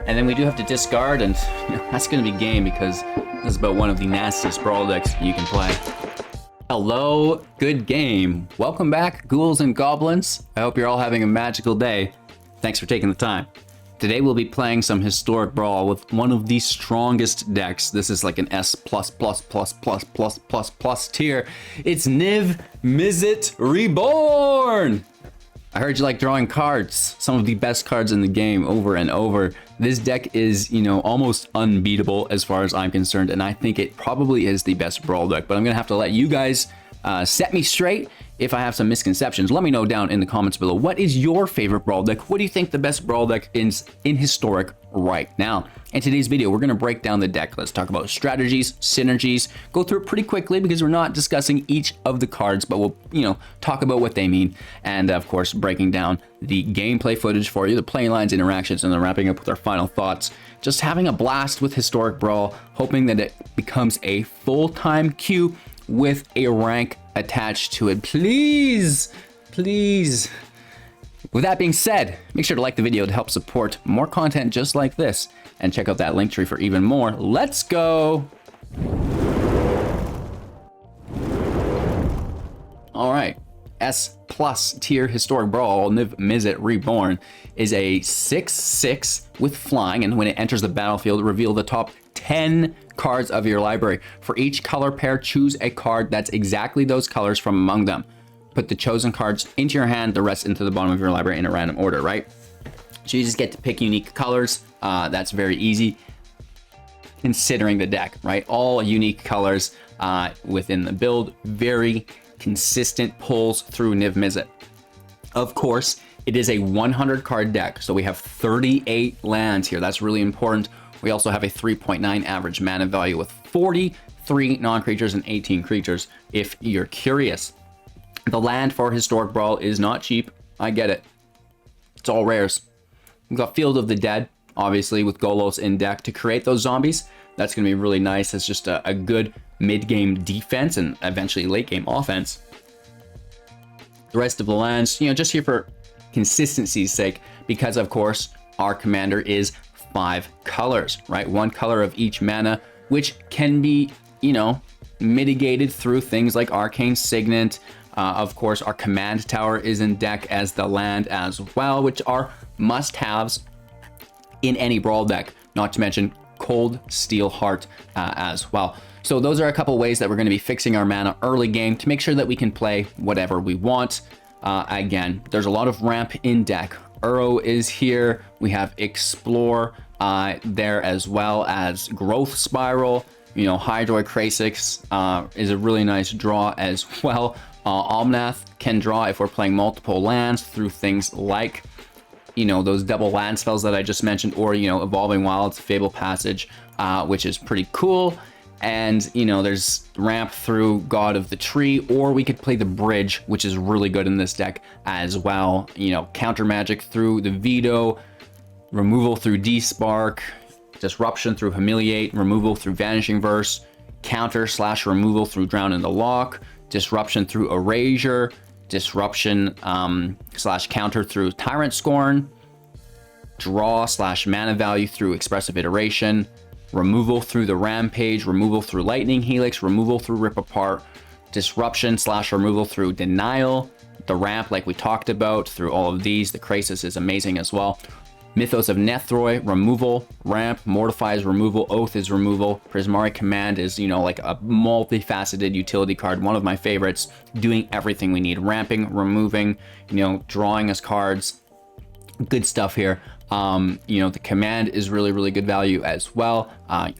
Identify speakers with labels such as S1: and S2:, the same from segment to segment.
S1: And then we do have to discard, and that's going to be game because this is about one of the nastiest Brawl decks you can play. Hello, good game. Welcome back, ghouls and goblins. I hope you're all having a magical day. Thanks for taking the time. Today we'll be playing some historic Brawl with one of the strongest decks. This is like an S+++++++ tier. It's Niv-Mizzet Reborn! I heard you like drawing cards, some of the best cards in the game over and over. This deck is, almost unbeatable as far as I'm concerned, and I think it probably is the best Brawl deck, but I'm gonna have to let you guys set me straight if I have some misconceptions. Let me know down in the comments below. What is your favorite Brawl deck? What do you think the best Brawl deck is in Historic right now? In today's video, we're going to break down the deck. Let's talk about strategies, synergies, go through it pretty quickly because we're not discussing each of the cards, but we'll, talk about what they mean. And of course, breaking down the gameplay footage for you, the playing lines, interactions, and then wrapping up with our final thoughts. Just having a blast with Historic Brawl, hoping that it becomes a full-time queue with a rank attached to it. Please. With that being said, make sure to like the video to help support more content just like this, and check out that link tree for even more. Let's go. All right, S+ tier Historic Brawl, Niv-Mizzet Reborn is a 6/6 with flying, and when it enters the battlefield, reveal the top 10 cards of your library. For each color pair, choose a card that's exactly those colors from among them. Put the chosen cards into your hand, the rest into the bottom of your library in a random order, right? So you just get to pick unique colors. That's very easy considering the deck, right? All unique colors within the build. Very consistent pulls through Niv-Mizzet. Of course, it is a 100 card deck, so we have 38 lands here. That's really important. We also have a 3.9 average mana value with 43 non-creatures and 18 creatures, if you're curious. The land for Historic Brawl is not cheap. I get it. It's all rares. We've got Field of the Dead, obviously, with Golos in deck to create those zombies. That's going to be really nice. It's just a good mid-game defense and eventually late-game offense. The rest of the lands, just here for consistency's sake, because, of course, our commander is 5 colors, right? 1 color of each mana, which can be, mitigated through things like Arcane Signet. Of course, our command tower is in deck as the land as well, which are must-haves in any Brawl deck, not to mention Coldsteel Heart as well. So those are a couple ways that we're going to be fixing our mana early game to make sure that we can play whatever we want. Again, there's a lot of ramp in deck. Uro is here. We have Explore there, as well as Growth Spiral. Hydroid Kha'Zix is a really nice draw as well. Omnath can draw if we're playing multiple lands through things like, those double land spells that I just mentioned, or, Evolving Wilds, Fable Passage, which is pretty cool. And, there's ramp through God of the Tree, or we could play the Bridge, which is really good in this deck as well. Counter magic through the Veto, removal through Despark, disruption through Humiliate, removal through Vanishing Verse, counter/removal through Drown in the Loch, disruption through Erasure, disruption/counter through Tyrant Scorn, draw/mana value through Expressive Iteration, removal through the Rampage, removal through Lightning Helix, removal through Rip Apart, disruption/removal through Denial, the ramp like we talked about through all of these. The Krasis is amazing as well. Mythos of Nethroi, removal, ramp, Mortify is removal, Oath is removal, Prismari Command is, like a multifaceted utility card, one of my favorites, doing everything we need, ramping, removing, drawing us cards, good stuff here. The command is really good value as well.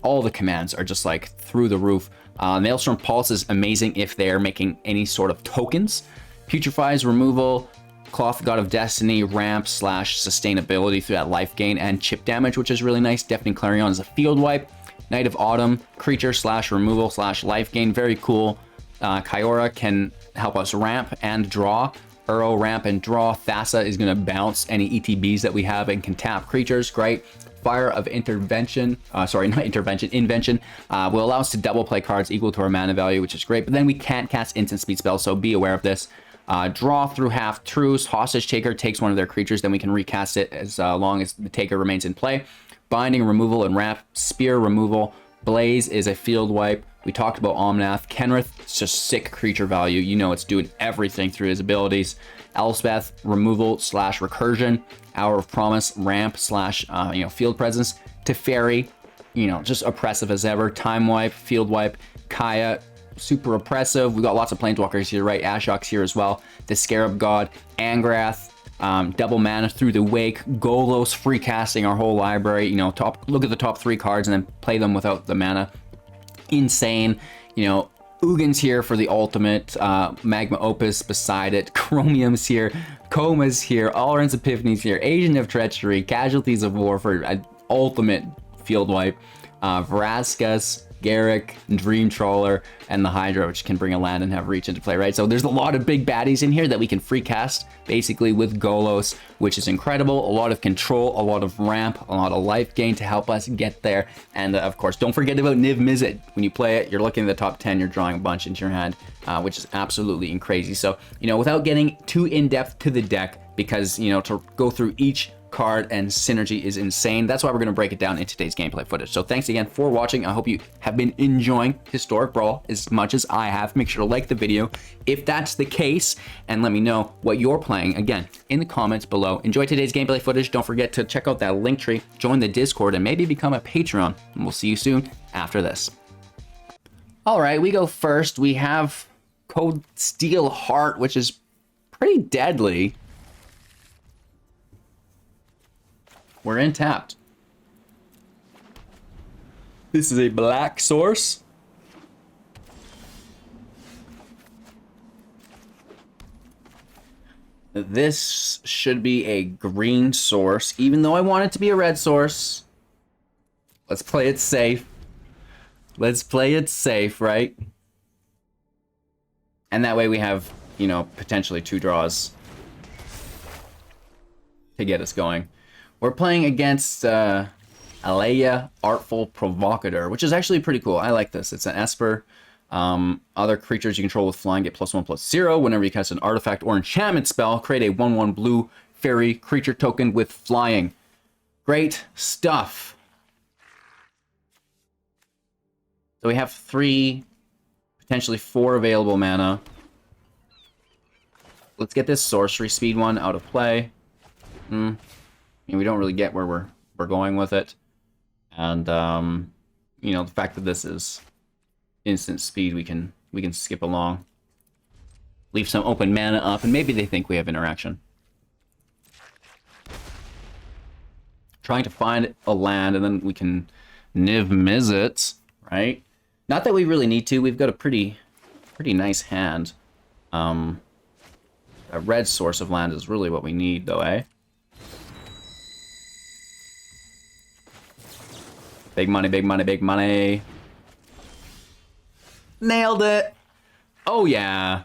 S1: All the commands are just like through the roof. Maelstrom Pulse is amazing if they're making any sort of tokens. Putrefy is removal, Cloth God of Destiny, ramp/sustainability through that life gain and chip damage, which is really nice. Deafening Clarion is a field wipe. Night of Autumn, creature/removal/life gain, very cool. Kyora can help us ramp and draw. Uro, ramp and draw. Thassa is going to bounce any ETBs that we have and can tap creatures, great. Fire of Invention will allow us to double play cards equal to our mana value, which is great, but then we can't cast instant speed spells, so be aware of this. Draw through Half Truce. Hostage Taker takes one of their creatures, then we can recast it as long as the taker remains in play. Binding removal and Ramp, Spear removal. Blaze is a field wipe. We talked about Omnath. Kenrith, it's just sick creature value. You know it's doing everything through his abilities. Elspeth, removal / recursion. Hour of Promise, ramp / field presence. Teferi, just oppressive as ever. Time wipe, field wipe. Kaya, super oppressive. We got lots of planeswalkers here, right? Ashiok's here as well. The Scarab God, Angrath, double mana through the wake. Golos, free casting our whole library. Look at the top 3 cards and then play them without the mana. Insane. Ugin's here for the ultimate. Magma Opus beside it. Chromium's here. Koma's here. Alrund's Epiphany's here. Agent of Treachery. Casualties of War for an ultimate field wipe. Vraska's, Garrick, Dream Trawler, and the Hydra, which can bring a land and have reach into play, right? So there's a lot of big baddies in here that we can free cast, basically with Golos, which is incredible. A lot of control, a lot of ramp, a lot of life gain to help us get there. And of course, don't forget about Niv-Mizzet. When you play it, you're looking at the top 10, you're drawing a bunch into your hand, which is absolutely crazy. So, without getting too in-depth to the deck, because, to go through each card and synergy is insane. That's why we're going to break it down in today's gameplay footage. So thanks again for watching. I hope you have been enjoying Historic Brawl as much as I have. Make sure to like the video if that's the case, and let me know what you're playing, again, in the comments below. Enjoy today's gameplay footage. Don't forget to check out that link tree, join the Discord, and maybe become a Patreon. And we'll see you soon after this. All right, we go first. We have Coldsteel Heart, which is pretty deadly. We're in tapped. This is a black source. This should be a green source, even though I want it to be a red source. Let's play it safe. Let's play it safe, right? And that way we have, potentially 2 draws to get us going. We're playing against Alea, Artful Provocateur, which is actually pretty cool. I like this. It's an Esper. Other creatures you control with flying get +1/+0. Whenever you cast an artifact or enchantment spell, create a 1/1 blue fairy creature token with flying. Great stuff. So we have 3, potentially 4 available mana. Let's get this sorcery speed one out of play. We don't really get where we're going with it, and the fact that this is instant speed, we can skip along, leave some open mana up, and maybe they think we have interaction. Trying to find a land, and then we can Niv-Mizzet, right? Not that we really need to. We've got a pretty nice hand. A red source of land is really what we need, though, eh? Big money, big money, big money. Nailed it. Oh, yeah.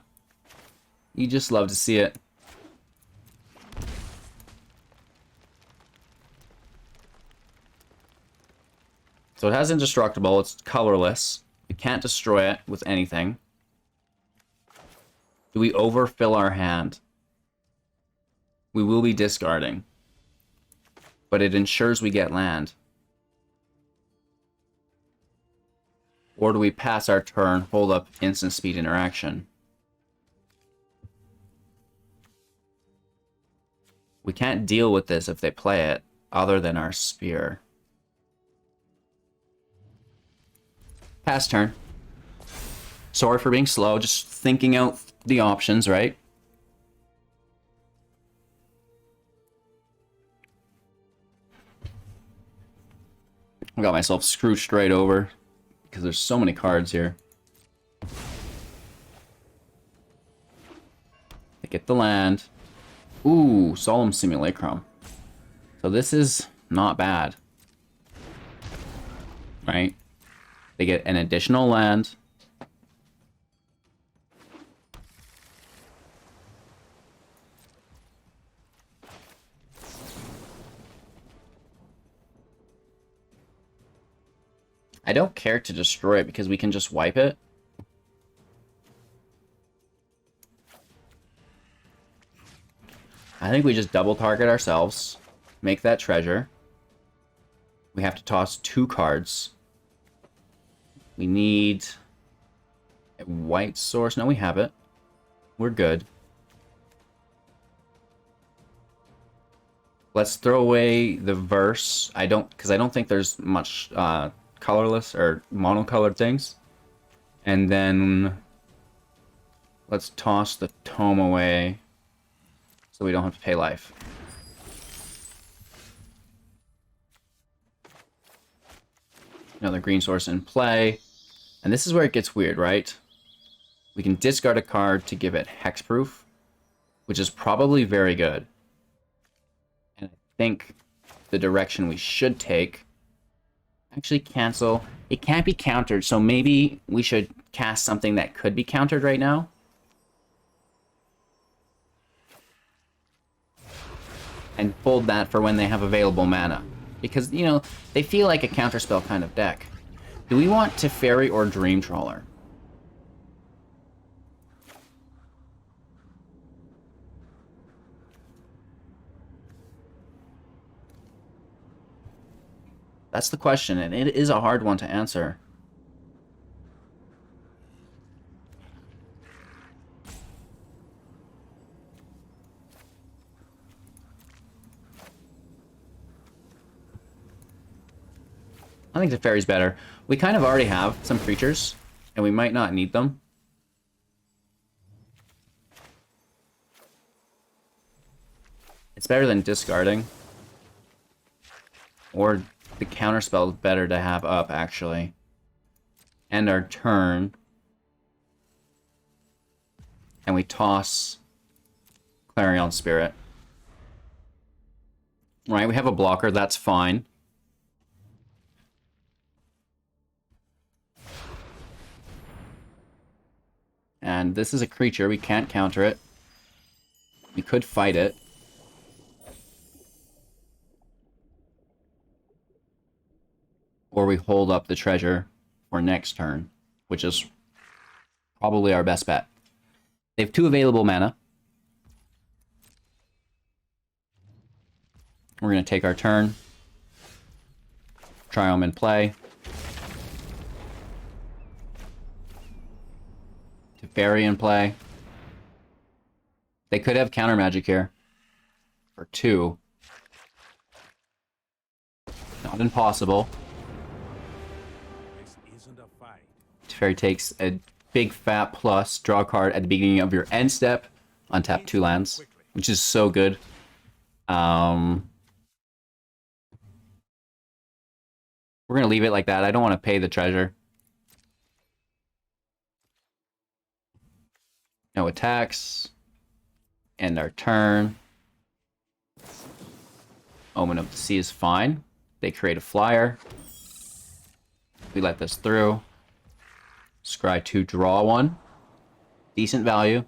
S1: You just love to see it. So it has indestructible. It's colorless. We can't destroy it with anything. Do we overfill our hand? We will be discarding. But it ensures we get land. Or do we pass our turn, hold up instant speed interaction? We can't deal with this if they play it, other than our spear. Pass turn. Sorry for being slow, just thinking out the options, right? I got myself screwed straight over, because there's so many cards here. They get the land. Ooh, Solemn Simulacrum. So this is not bad. Right? They get an additional land. I don't care to destroy it because we can just wipe it. I think we just double target ourselves, make that treasure. We have to toss 2 cards. We need a white source. No, we have it. We're good. Let's throw away the verse. Because I don't think there's much colorless or monocolored things. And then let's toss the tome away so we don't have to pay life. Another green source in play. And this is where it gets weird, right? We can discard a card to give it hexproof, which is probably very good. And I think the direction we should take... Actually, cancel. It can't be countered, so maybe we should cast something that could be countered right now. And hold that for when they have available mana. Because, you know, they feel like a counterspell kind of deck. Do we want Teferi or Dream Trawler? That's the question, and it is a hard one to answer. I think Teferi's better. We kind of already have some creatures, and we might not need them. It's better than discarding. Or the counterspell is better to have up, actually. End our turn. And we toss Clarion Spirit. Right, we have a blocker, that's fine. And this is a creature, we can't counter it. We could fight it. Or we hold up the treasure for next turn, which is probably our best bet. They have 2 available mana. We're going to take our turn. Triumph in play. Teferi in play. They could have counter magic here. For 2. Not impossible. Teferi takes a big fat plus, draw a card at the beginning of your end step, untap 2 lands, which is so good. We're going to leave it like that. I don't want to pay the treasure. No attacks. End our turn. Omen of the Sea is fine. They create a flyer. We let this through. Scry 2, draw 1. Decent value.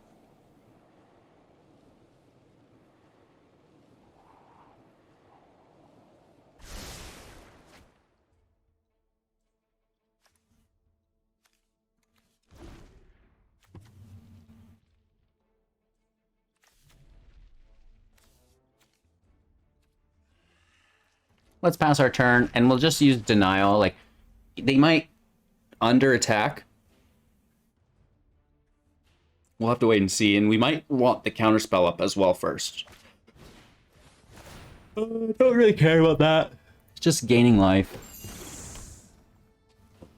S1: Let's pass our turn, and we'll just use Denial. Like, they might under attack. We'll have to wait and see, and we might want the counterspell up as well first. I don't really care about that. It's just gaining life.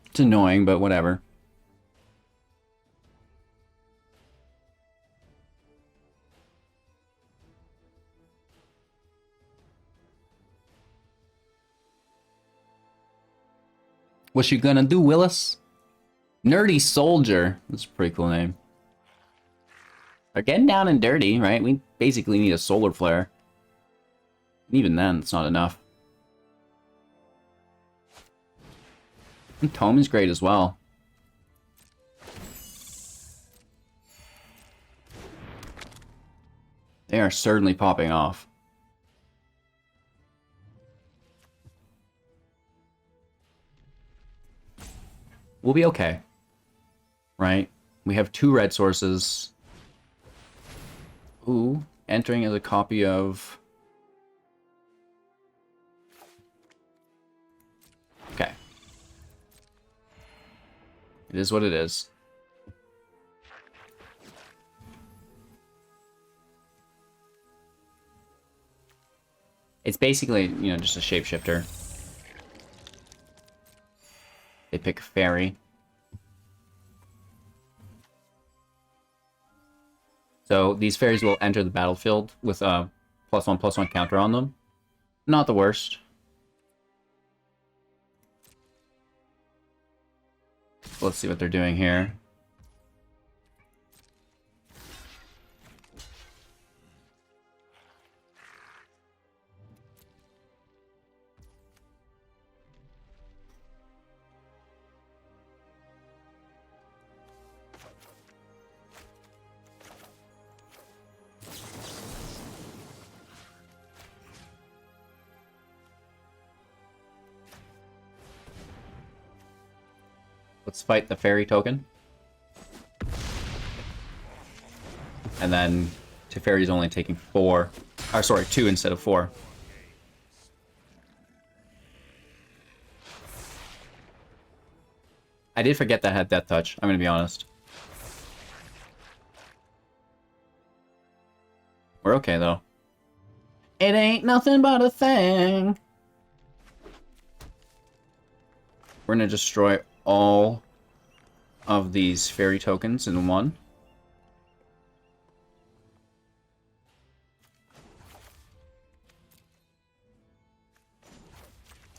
S1: It's annoying, but whatever. What you gonna do, Willis? Nerdy Soldier. That's a pretty cool name. They're getting down and dirty, right? We basically need a solar flare. Even then, it's not enough. And Tome is great as well. They are certainly popping off. We'll be okay. Right? We have 2 red sources. Ooh, entering as a copy of... It is what it is. It's basically, you know, just a shapeshifter. They pick Fairy. So these fairies will enter the battlefield with a +1/+1 counter on them. Not the worst. Let's see what they're doing here. Let's fight the fairy token. And then Teferi's only taking 4. Or sorry, 2 instead of 4. I did forget that had Death Touch, I'm gonna be honest. We're okay though. It ain't nothing but a thing. We're gonna destroy all of these fairy tokens in one.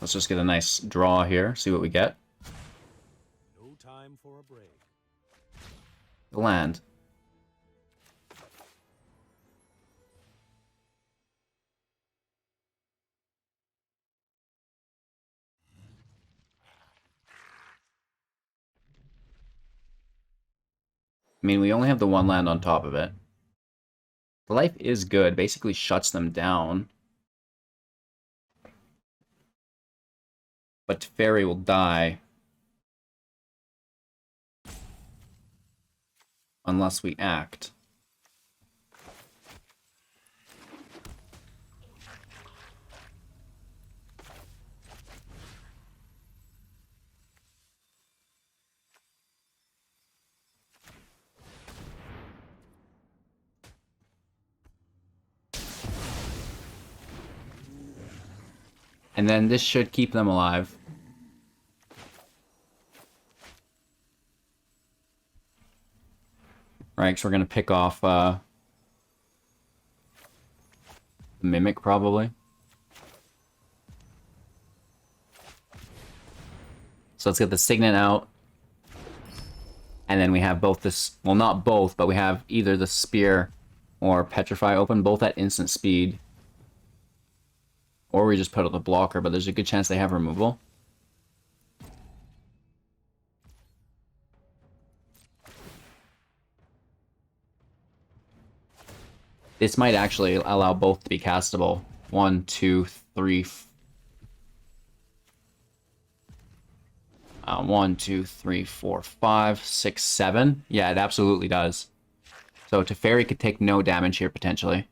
S1: Let's just get a nice draw here, see what we get.
S2: No time for a break.
S1: The land. I mean, we only have the one land on top of it. The life is good, basically shuts them down. But Fairy will die. Unless we act. And then this should keep them alive. Right, so we're gonna pick off the Mimic probably. So let's get the Signet out. And then we have both this, well not both, but we have either the Spear or Petrify open, both at instant speed. Or we just put up the blocker, but there's a good chance they have removal. This might actually allow both to be castable. 1, 2, 3. 1, 2, 3, 4, 5, 6, 7. Yeah, it absolutely does. So Teferi could take no damage here potentially.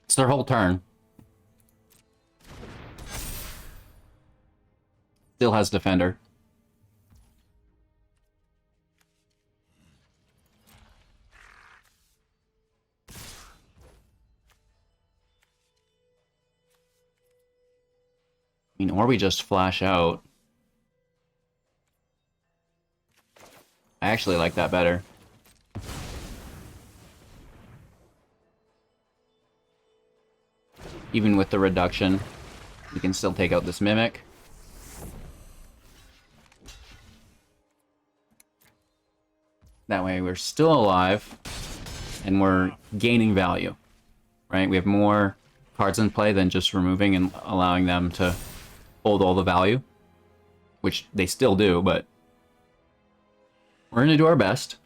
S1: It's their whole turn. Still has Defender. I mean, or we just flash out. I actually like that better. Even with the reduction, we can still take out this Mimic. That way we're still alive, and we're gaining value, right? We have more cards in play than just removing and allowing them to hold all the value, which they still do, but we're going to do our best.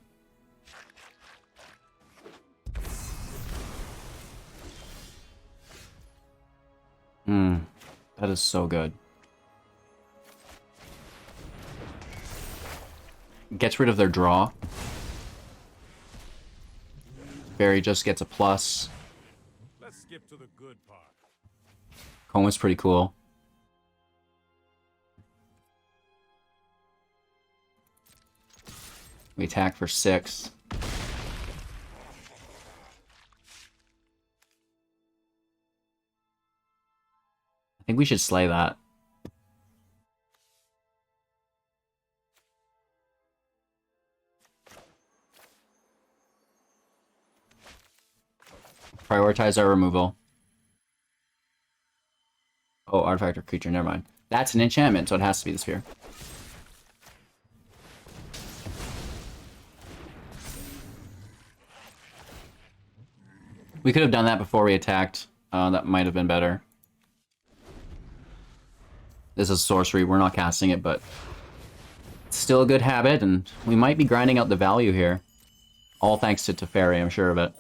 S1: That is so good. Gets rid of their draw. Barry just gets a plus.
S2: skip to the good part.
S1: Coma's pretty cool. We attack for 6. I think we should slay that. Prioritize our removal. Oh, artifact or creature, never mind. That's an enchantment, so it has to be the sphere. We could have done that before we attacked. That might have been better. This is sorcery, we're not casting it, but it's still a good habit, and we might be grinding out the value here. All thanks to Teferi, I'm sure of it.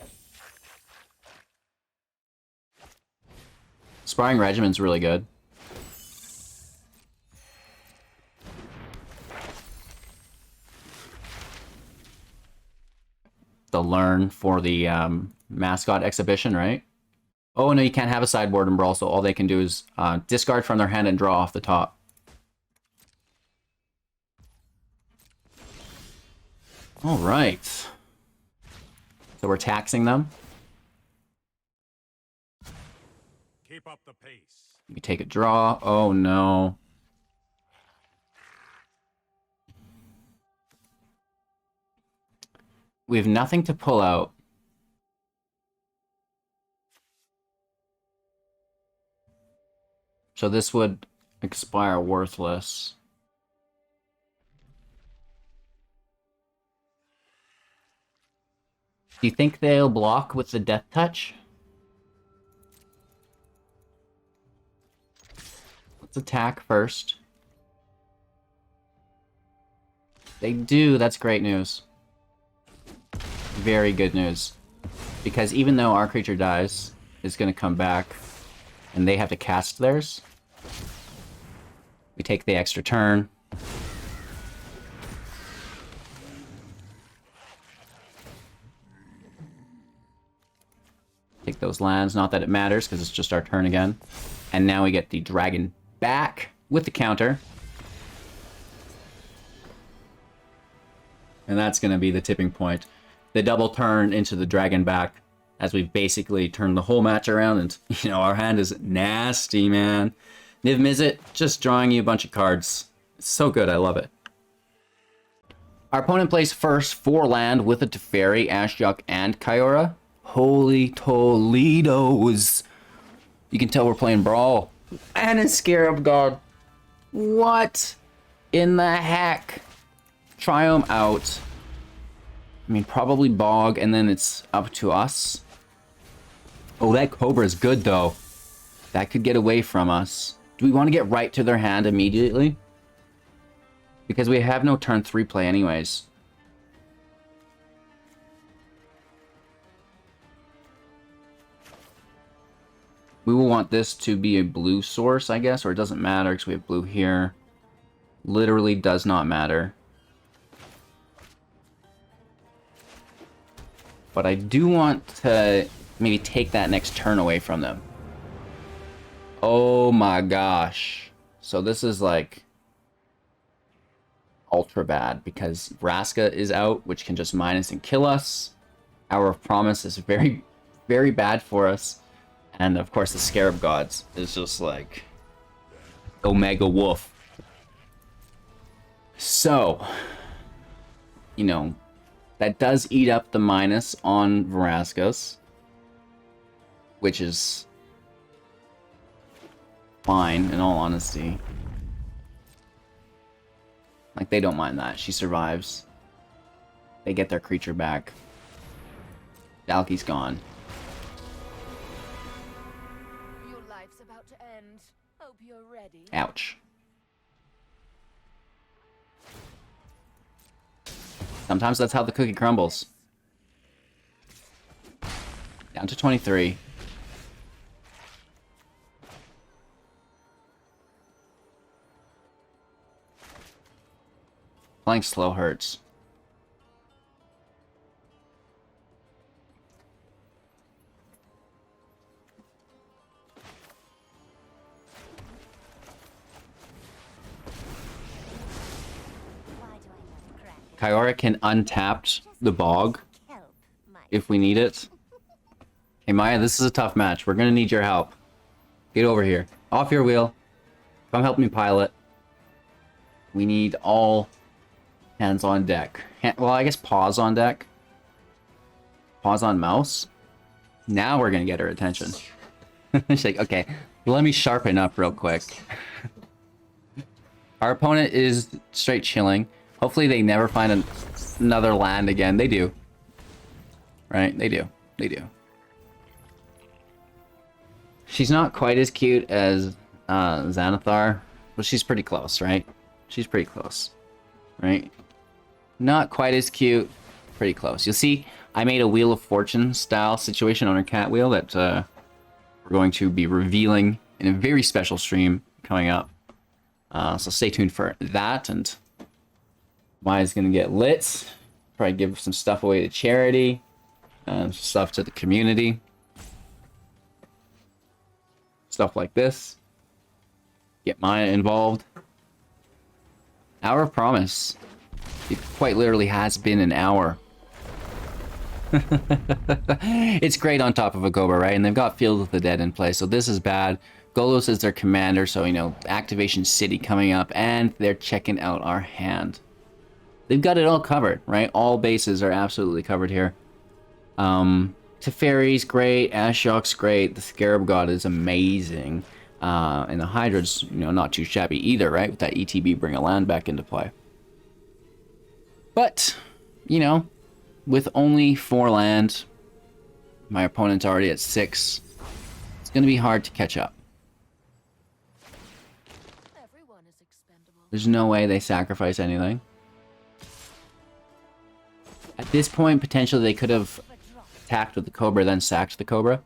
S1: Sparring Regiment's really good. The learn for the mascot exhibition, right? Oh no, you can't have a sideboard in Brawl, so all they can do is discard from their hand and draw off the top. Alright. So we're taxing them.
S2: Keep up the pace.
S1: We take a draw. Oh no. We have nothing to pull out. So this would expire worthless. Do you think they'll block with the Death Touch? Let's attack first. They do, that's great news. Very good news. Because even though our creature dies, it's going to come back, and they have to cast theirs. We take the extra turn. Take those lands, not that it matters, because it's just our turn again. And now we get the dragon back with the counter. And that's going to be the tipping point. The double turn into the dragon back, as we've basically turned the whole match around, and, you know, our hand is nasty, man. Niv-Mizzet, just drawing you a bunch of cards. It's so good, I love it. Our opponent plays first 4 land with a Teferi, Ashiok, and Kiora. Holy Toledos. You can tell we're playing Brawl. And a Scarab God. What in the heck? Triumph out. I mean, probably Bog, and then it's up to us. Oh, that Cobra is good, though. That could get away from us. Do we want to get right to their hand immediately? Because we have no turn 3 play anyways. We will want this to be a blue source, I guess, or it doesn't matter because we have blue here. Literally does not matter. But I do want to maybe take that next turn away from them. Oh my gosh. So this is like ultra bad because Vraska is out, which can just minus and kill us. Hour of Promise is very, very bad for us. And of course the Scarab Gods is just like Omega Wolf. So, you know, that does eat up the minus on Vraskas, which is fine, in all honesty. Like, they don't mind that. She survives. They get their creature back. Dalki's gone.
S3: Your life's about to end. Hope you're ready.
S1: Ouch. Sometimes that's how the cookie crumbles. Down to 23. Playing slow hurts. Kiora can untap the Bog if we need it. Hey Maya, this is a tough match. We're gonna need your help. Get over here. Off your wheel. Come help me pilot. We need all hands on deck. Well, I guess pause on deck. Pause on mouse. Now we're gonna get her attention. She's like, okay, let me sharpen up real quick. Our opponent is straight chilling. Hopefully they never find another land again. They do. Right? They do. They do. She's not quite as cute as Xanathar, but she's pretty close, right? She's pretty close, right? Not quite as cute, pretty close. You'll see I made a Wheel of Fortune style situation on her cat wheel that we're going to be revealing in a very special stream coming up. So stay tuned for that, and Maya's gonna get lit. Probably give some stuff away to charity, some stuff to the community. Stuff like this. Get Maya involved. Hour of Promise. It quite literally has been an hour. It's great on top of a Cobra, right? And they've got Field of the Dead in play, so this is bad. Golos is their commander, so, you know, Activation City coming up, and they're checking out our hand. They've got it all covered, right? All bases are absolutely covered here. Teferi's great, Ashiok's great, the Scarab God is amazing, and the Hydra's, you know, not too shabby either, right? With that ETB bring a land back into play. But, you know, with only 4 land, my opponent's already at 6. It's going to be hard to catch up.
S3: Everyone is expendable.
S1: There's no way they sacrifice anything. At this point, potentially they could have attacked with the Cobra, then sacked the Cobra.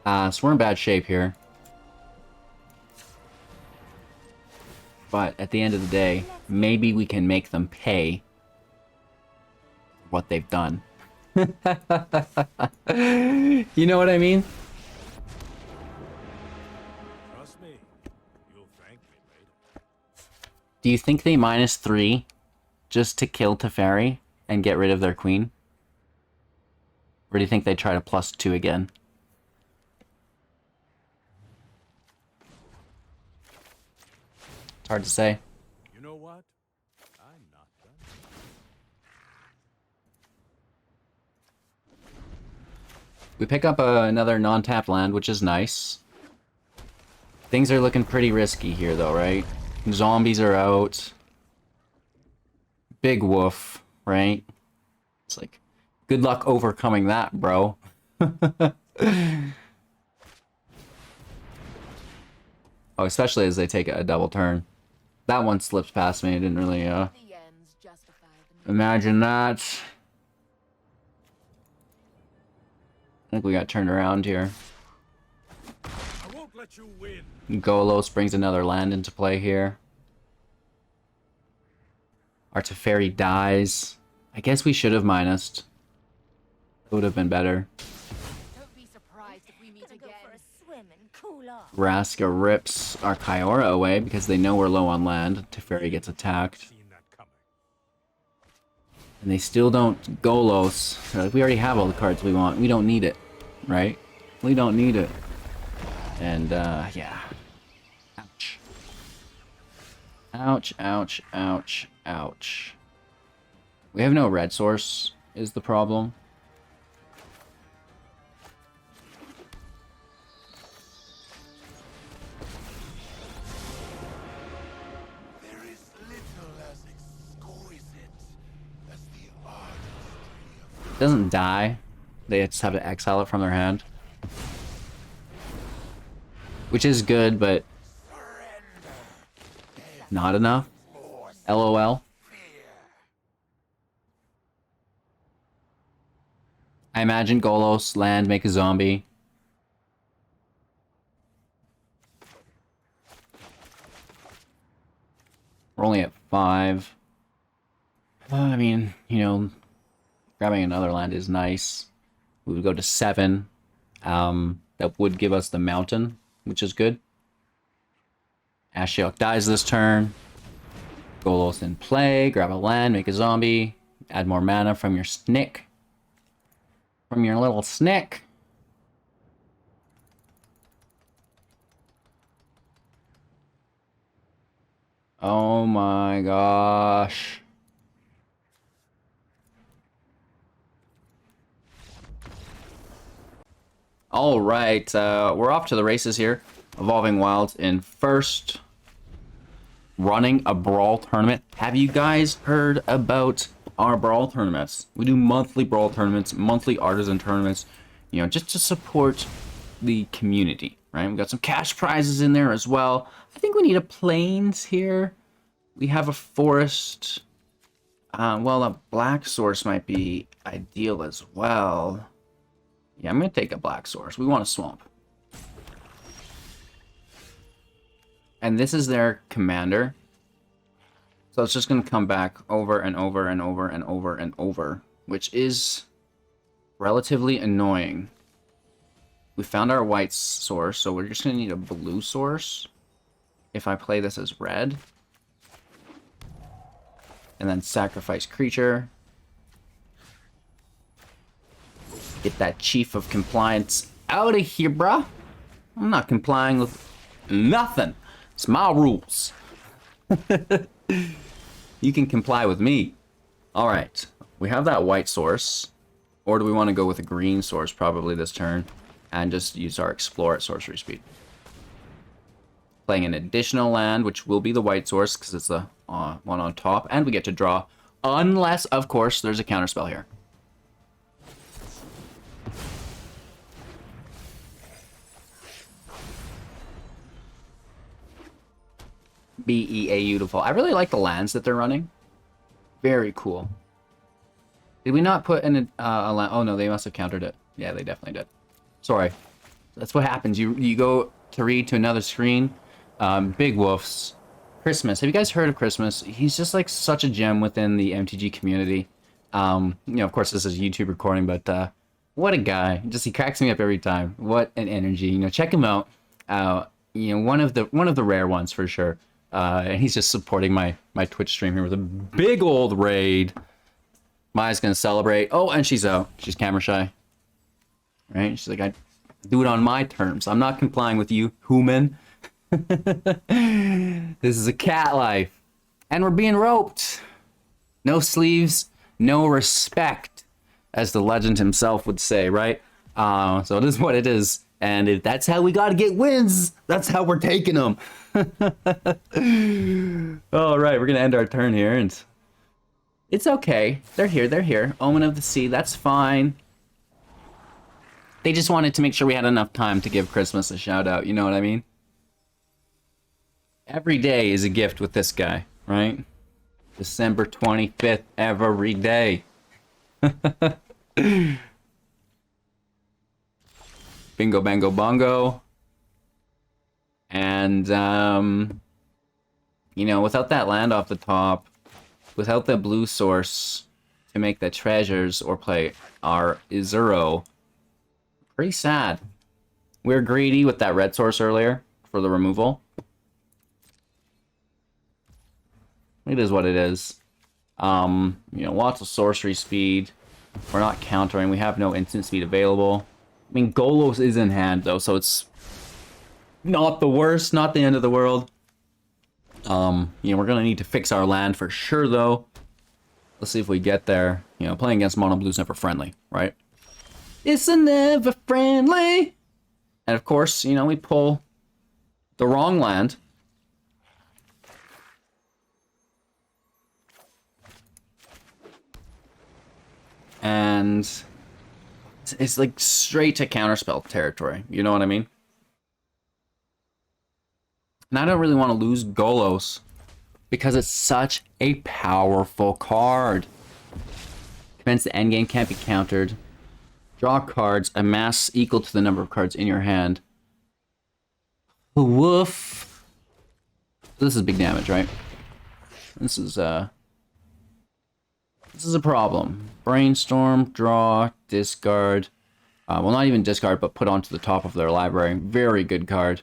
S1: So we're in bad shape here. But at the end of the day, maybe we can make them pay what they've done. You know what I mean?
S2: Trust me, you'll thank me later.
S1: Do you think they -3 just to kill Teferi and get rid of their queen? Or do you think they try to +2 again? It's hard to say.
S2: You know what? I'm not done.
S1: We pick up another non-tapped land, which is nice. Things are looking pretty risky here, though, right? Zombies are out. Big woof, right? It's like, good luck overcoming that, bro. Oh, especially as they take a double turn. That one slips past me. I didn't really
S3: The ends justify the means.
S1: imagine that. I think we got turned around here.
S2: I won't let you win.
S1: Golos brings another land into play here. Our Teferi dies. I guess we should have minused. It would have been better.
S3: Don't be surprised if we meet
S4: Gonna go
S3: again.
S4: for a swim and cool off.
S1: Raska rips our Kiora away because they know we're low on land. Teferi gets attacked.
S2: Seen that coming.
S1: And they still don't Golos. They're like, we already have all the cards we want. We don't need it. Right? We don't need it. And, yeah. Ouch. Ouch, ouch, ouch, ouch. We have no red source, is the problem.
S5: There is little as exquisite as the artistry of
S1: It doesn't die. They just have to exile it from their hand. Which is good, but not enough. LOL. I imagine Golos, land, make a zombie. We're only at 5. I mean, you know, grabbing another land is nice. We would go to 7. That would give us the mountain, which is good. Ashiok dies this turn. Golos in play. Grab a land, make a zombie. Add more mana from your snick. From your little snick. Oh my gosh. All right, we're off to the races here. Evolving Wilds in first. Running a Brawl tournament. Have you guys heard about our Brawl tournaments? We do monthly Brawl tournaments, monthly Artisan tournaments, you know, just to support the community, right? We've got some cash prizes in there as well. I think we need a Plains here. We have a Forest. Well, a Black Source might be ideal as well. Yeah, I'm going to take a Black Source. We want a Swamp. And this is their commander. So it's just going to come back over and over and over and over and over, which is relatively annoying. We found our white source, so we're just going to need a blue source if I play this as red. And then sacrifice creature. Get that Chief of Compliance out of here, bruh. I'm not complying with nothing. It's my rules. You can comply with me. All right. We have that white source. Or do we want to go with a green source probably this turn and just use our Explore at sorcery speed? Playing an additional land, which will be the white source because it's the one on top. And we get to draw. Unless, of course, there's a counterspell here. Beautiful. I really like the lands that they're running. Very cool. Did we not put in a land? Oh no, they must have countered it. Yeah, they definitely did. Sorry. That's what happens. You go to read to another screen. Big Wolf's Christmas. Have you guys heard of Christmas? He's just like such a gem within the MTG community. You know, of course this is a YouTube recording, but what a guy. Just he cracks me up every time. What an energy. You know, check him out. You know, one of the rare ones for sure. And he's just supporting my Twitch stream here with a big old raid. Maya's gonna celebrate. Oh, and she's out. She's camera shy. Right? She's like, I do it on my terms. I'm not complying with you, human. This is a cat life. And we're being roped. No sleeves, no respect, as the legend himself would say, right? So it is what it is. And if that's how we gotta get wins, that's how we're taking them. All right, we're gonna end our turn here, and it's okay. They're here, they're here. Omen of the Sea, that's fine. They just wanted to make sure we had enough time to give Christmas a shout out, you know what I mean? Every day is a gift with this guy, right? December 25th, every day. Bingo, bango, bongo. And, you know, without that land off the top, without the blue source to make the treasures or play our Izuro, pretty sad. We were greedy with that red source earlier for the removal. It is what it is. You know, lots of sorcery speed. We're not countering. We have no instant speed available. I mean, Golos is in hand, though, so it's not the worst, not the end of the world. You know, we're going to need to fix our land for sure, though. Let's see if we get there. You know, playing against Mono Blue's never friendly, right? It's a never friendly. And, of course, you know, we pull the wrong land. And it's like straight to counterspell territory. You know what I mean? And I don't really want to lose Golos because it's such a powerful card. Commence the endgame, can't be countered. Draw cards, amass equal to the number of cards in your hand. Woof. This is big damage, right? This is a problem. Brainstorm, draw, discard. Well, not even discard, but put onto the top of their library. Very good card.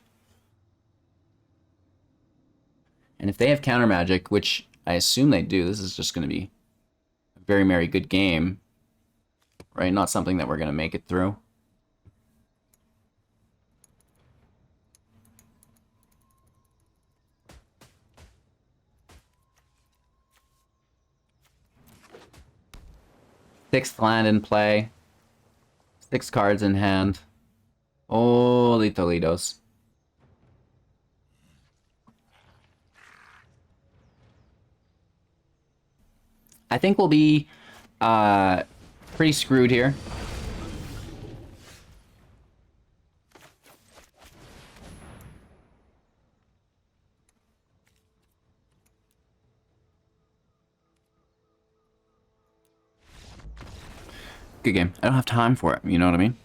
S1: And if they have counter magic, which I assume they do, this is just going to be a very good game. Right? Not something that we're going to make it through. Sixth land in play. 6 cards in hand. Holy Toledos. I think we'll be pretty screwed here. Good game. I don't have time for it, you know what I mean?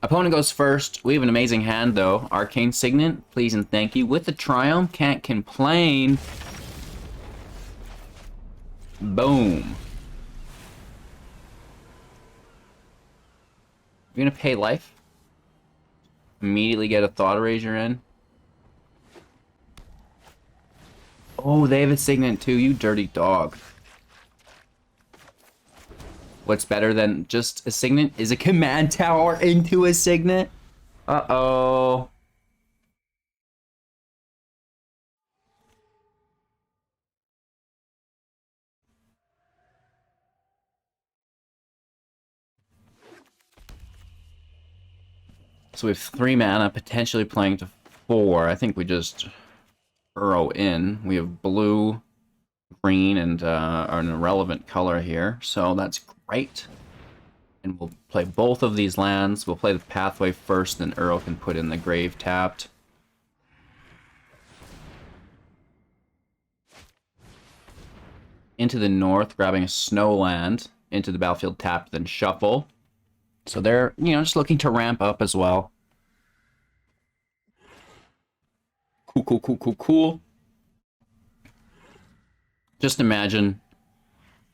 S1: Opponent goes first. We have an amazing hand, though. Arcane Signet, please and thank you. With the Triumph, can't complain. Boom. You're gonna pay life? Immediately get a Thought Erasure in? Oh, they have a Signet too, you dirty dog. What's better than just a Signet is a command tower into a Signet. Uh-oh. So we have 3 mana, potentially playing to 4. I think we just burrow in. We have blue, green, and an irrelevant color here, so that's great. And we'll play both of these lands. We'll play the Pathway first, then Uro can put in the grave tapped. Into the north, grabbing a snow land. Into the battlefield tapped, then shuffle. So they're, you know, just looking to ramp up as well. Cool. Just imagine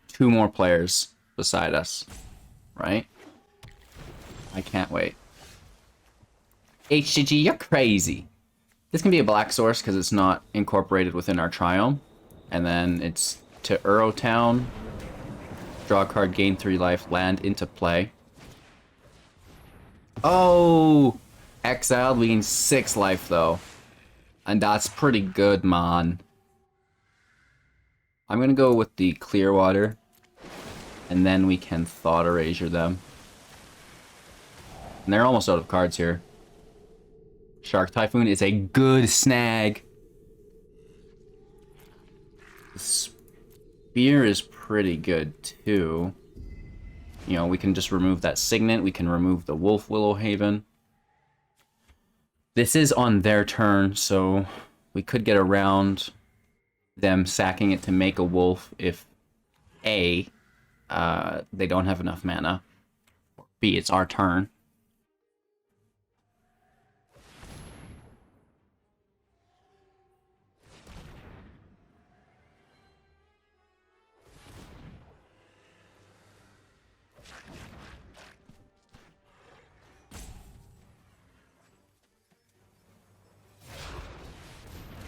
S1: 2 more players beside us, right? I can't wait. HGG, you're crazy. This can be a black source because it's not incorporated within our Triome. And then it's to Uro Town. Draw a card, gain 3 life, land into play. Oh! Exiled, we gain 6 life though. And that's pretty good, man. I'm gonna go with the Clearwater. And then we can Thought Erasure them. And they're almost out of cards here. Shark Typhoon is a good snag. The Spear is pretty good too. You know, we can just remove that Signet. We can remove the Wolf Willowhaven. This is on their turn, so we could get around them sacking it to make a wolf if A, they don't have enough mana, or B, it's our turn.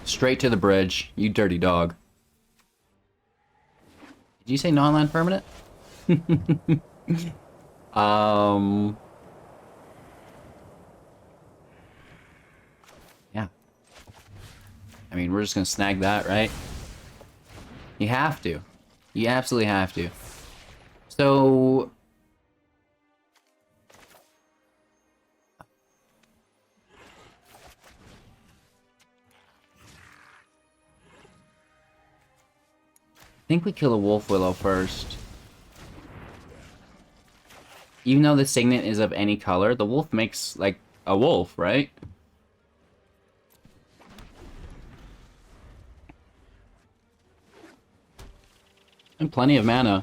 S1: Straight to the bridge, you dirty dog. Did you say non-land permanent? Yeah. I mean, we're just gonna snag that, right? You have to. You absolutely have to. So... I think we kill a Wolf Willow first. Even though the Signet is of any color, the wolf makes, like, a wolf, right? And plenty of mana.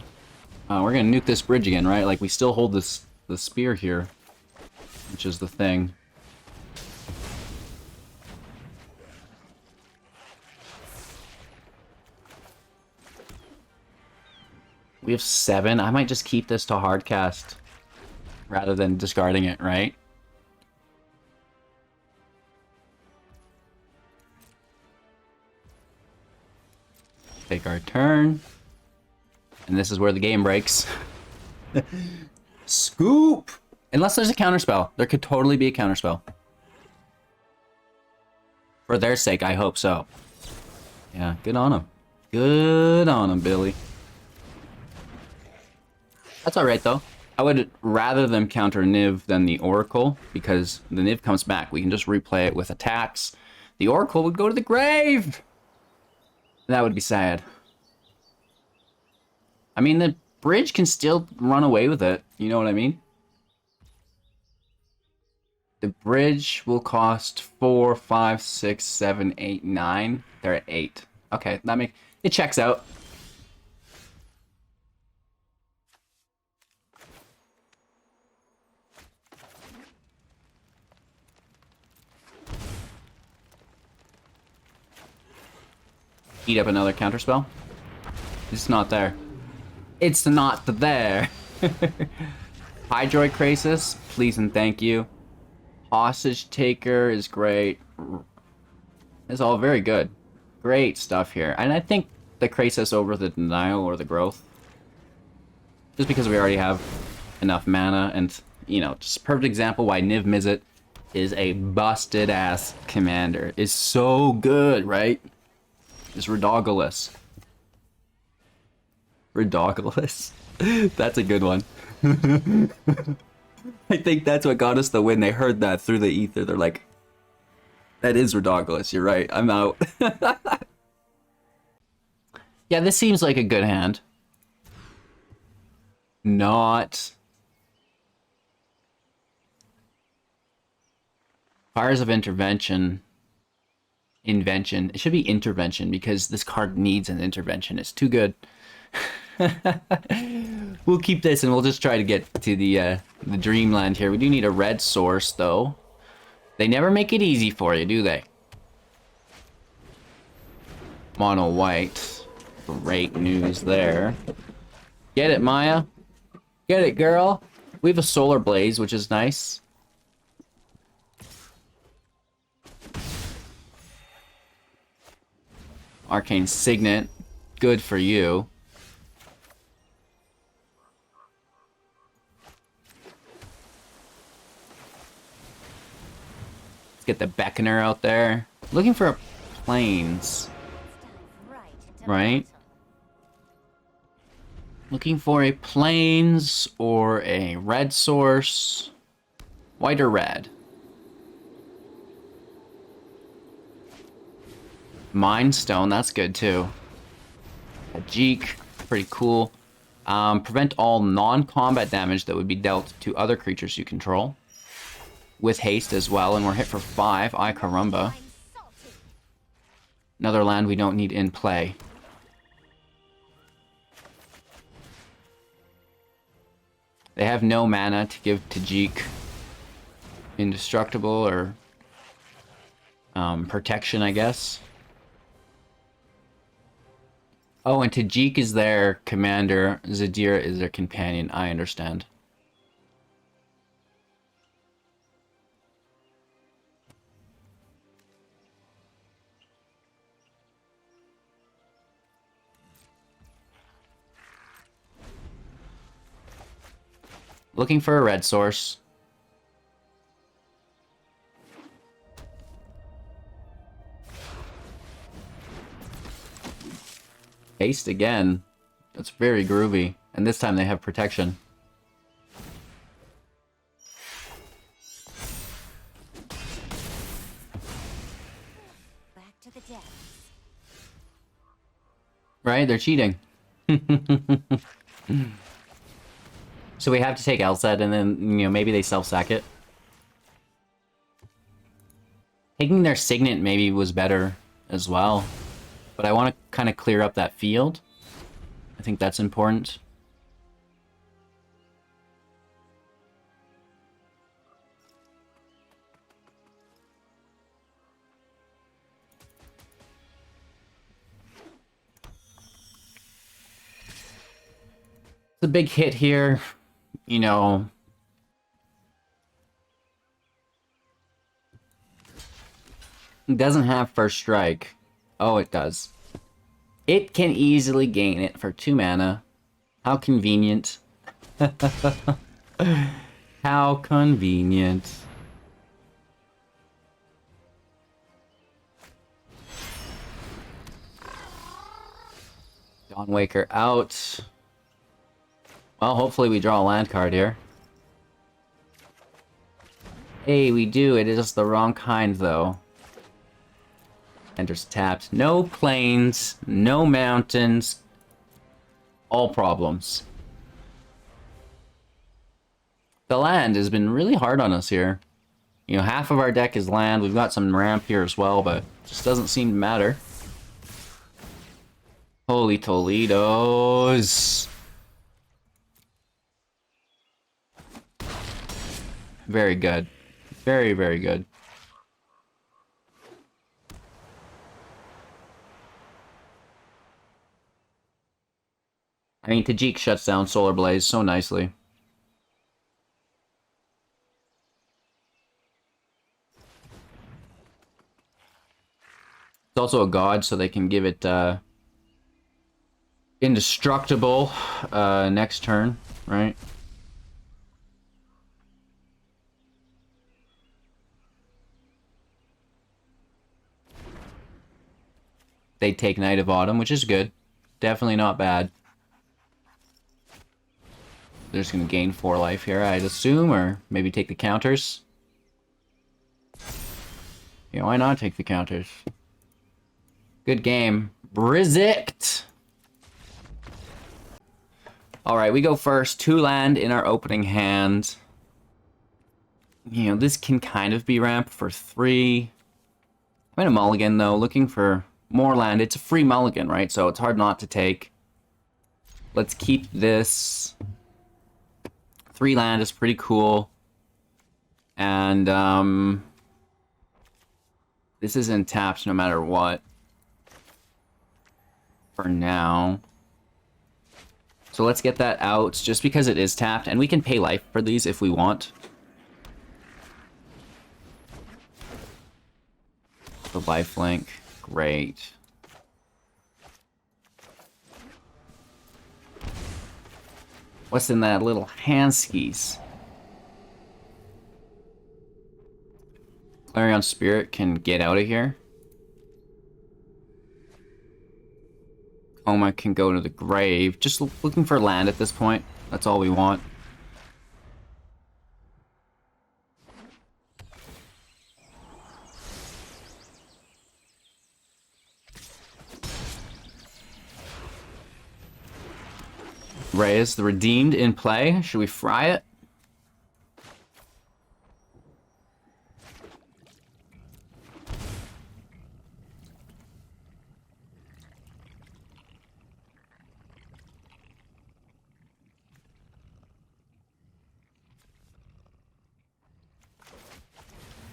S1: We're gonna nuke this bridge again, right? Like, we still hold the spear here, which is the thing. We have 7. I might just keep this to hardcast. rather than discarding it, right? Take our turn. And this is where the game breaks. Scoop! Unless there's a counterspell. There could totally be a counterspell. For their sake, I hope so. Yeah, good on him. Good on him, Billy. That's alright, though. I would rather them counter Niv than the Oracle, because the Niv comes back. We can just replay it with attacks. The Oracle would go to the grave! That would be sad. I mean, the bridge can still run away with it. You know what I mean? The bridge will cost 4, 5, 6, 7, 8, 9. They're at 8. Okay, it checks out. Eat up another counterspell. It's not there. It's not there. Hydroid Crisis, please and thank you. Hostage Taker is great. It's all very good. Great stuff here. And I think the Crisis over the Denial or the Growth. Just because we already have enough mana and, you know, just a perfect example why Niv-Mizzet is a busted ass commander. Is so good, right? It's Redogulous. Redogulous. That's a good one. I think that's what got us the win. They heard that through the ether. They're like, that is Redogulous. You're right. I'm out. Yeah, this seems like a good hand. Not. Fires of Intervention. Invention. It should be Intervention because this card needs an intervention. It's too good. We'll keep this and we'll just try to get to the dreamland here. We do need a red source though. They never make it easy for you, do they? Mono white. Great news there. Get it, Maya? Get it, girl? We have a Solar Blaze, which is nice. Arcane Signet. Good for you. Let's get the Beckoner out there. Looking for planes. Right? Looking for a plains or a red source. White or red? Mind Stone, that's good too. A Jeek, pretty cool. Prevent all non-combat damage that would be dealt to other creatures you control. With haste as well, and we're hit for 5. Ay Caramba. Another land we don't need in play. They have no mana to give to Jeek. Indestructible or protection, I guess. Oh, and Tajik is their commander. Zadira is their companion. I understand. Looking for a red source. Haste again. That's very groovy. And this time they have protection.
S4: Back to the depths.
S1: Right? They're cheating. So we have to take Elset and then, you know, maybe they self-sack it. Taking their Signet maybe was better as well. But I want to kind of clear up that field. I think that's important. It's a big hit here. You know, It doesn't have first strike. Oh, it does. It can easily gain it for 2 mana. How convenient. How convenient. Dawnwaker out. Well, hopefully we draw a land card here. Hey, we do. It is just the wrong kind, though. Enters tapped. No plains, no mountains. All problems. The land has been really hard on us here. You know, half of our deck is land. We've got some ramp here as well, but it just doesn't seem to matter. Holy Toledos. Very good. Very, very good. I mean, Tajik shuts down Solar Blaze so nicely. It's also a god, so they can give it indestructible next turn, right? They take Night of Autumn, which is good. Definitely not bad. They're just going to gain 4 life here, I'd assume, or maybe take the counters. Yeah, why not take the counters? Good game. Brizict! Alright, we go first. 2 land in our opening hand. You know, this can kind of be ramp for 3. I'm in a mulligan, though, looking for more land. It's a free mulligan, right? So it's hard not to take. Let's keep this. 3 land is pretty cool. And, this isn't tapped no matter what. For now. So let's get that out, just because it is tapped. And we can pay life for these if we want. The lifelink. Great. What's in that little handskis? Clarion Spirit can get out of here. Coma can go to the grave. Just looking for land at this point. That's all we want. Reyes, the Redeemed in play. Should we fry it?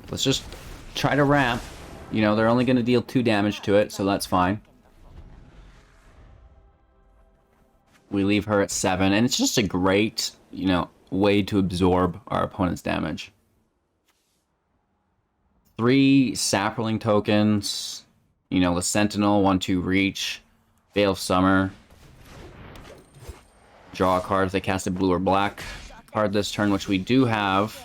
S1: Let's just try to ramp. You know, they're only going to deal 2 damage to it, so that's fine. We leave her at 7, and it's just a great, you know, way to absorb our opponent's damage. 3 Sapperling tokens. You know, the Sentinel, 1/2 reach. Veil of Summer. Draw a card if they cast a blue or black card this turn, which we do have.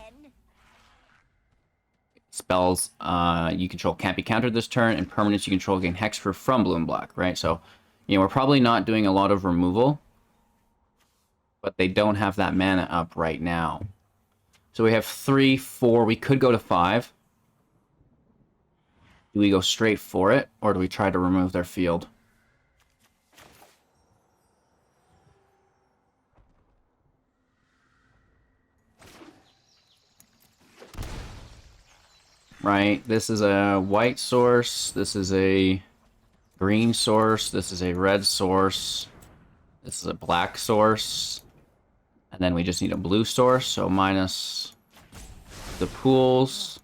S1: Spells you control can't be countered this turn, and permanents you control gain hexproof from blue and black, right? So, you know, we're probably not doing a lot of removal. But they don't have that mana up right now. So we have 3, 4. We could go to 5. Do we go straight for it, or do we try to remove their field? Right, this is a white source. This is a green source. This is a red source. This is a black source. And then we just need a blue source, so minus the pools.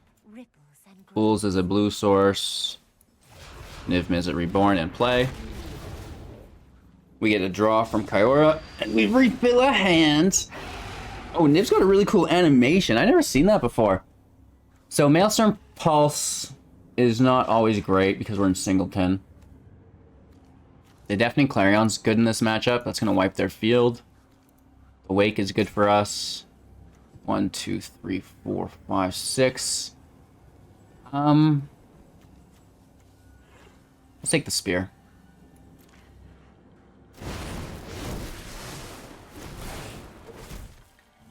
S1: Pools is a blue source. Niv-Mizzet Reborn in play. We get a draw from Kyora, and we refill a hand. Oh, Niv's got a really cool animation. I've never seen that before. So Maelstrom Pulse is not always great because we're in singleton. The Deafening Clarion's good in this matchup. That's going to wipe their field. The Wake is good for us. 1, 2, 3, 4, 5, 6. Let's take the Spear.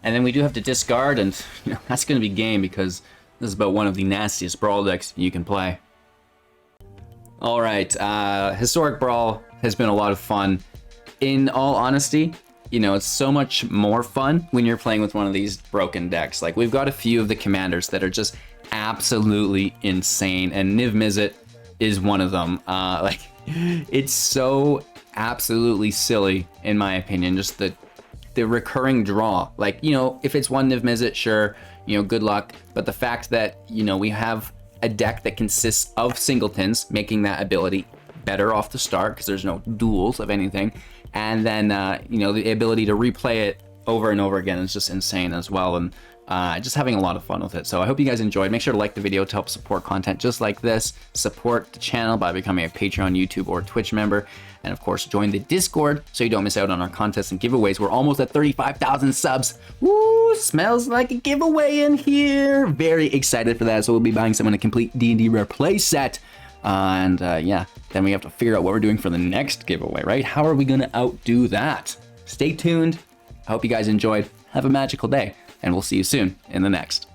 S1: And then we do have to discard, and you know, that's going to be game because this is about one of the nastiest Brawl decks you can play. Alright, Historic Brawl has been a lot of fun. In all honesty, you know, it's so much more fun when you're playing with one of these broken decks. Like, we've got a few of the commanders that are just absolutely insane, and Niv-Mizzet is one of them. Like, it's so absolutely silly, in my opinion, just the recurring draw. Like, you know, if it's one Niv-Mizzet, sure, you know, good luck. But the fact that, you know, we have a deck that consists of singletons, making that ability better off the start because there's no duels of anything. And then, you know, the ability to replay it over and over again is just insane as well. And just having a lot of fun with it. So I hope you guys enjoyed. Make sure to like the video to help support content just like this. Support the channel by becoming a Patreon, YouTube, or Twitch member. And of course, join the Discord so you don't miss out on our contests and giveaways. We're almost at 35,000 subs. Woo! Smells like a giveaway in here. Very excited for that. So we'll be buying someone a complete D&D Rare play set. Yeah, then we have to figure out what we're doing for the next giveaway, right? How are we going to outdo that? Stay tuned. I hope you guys enjoyed. Have a magical day, and we'll see you soon in the next.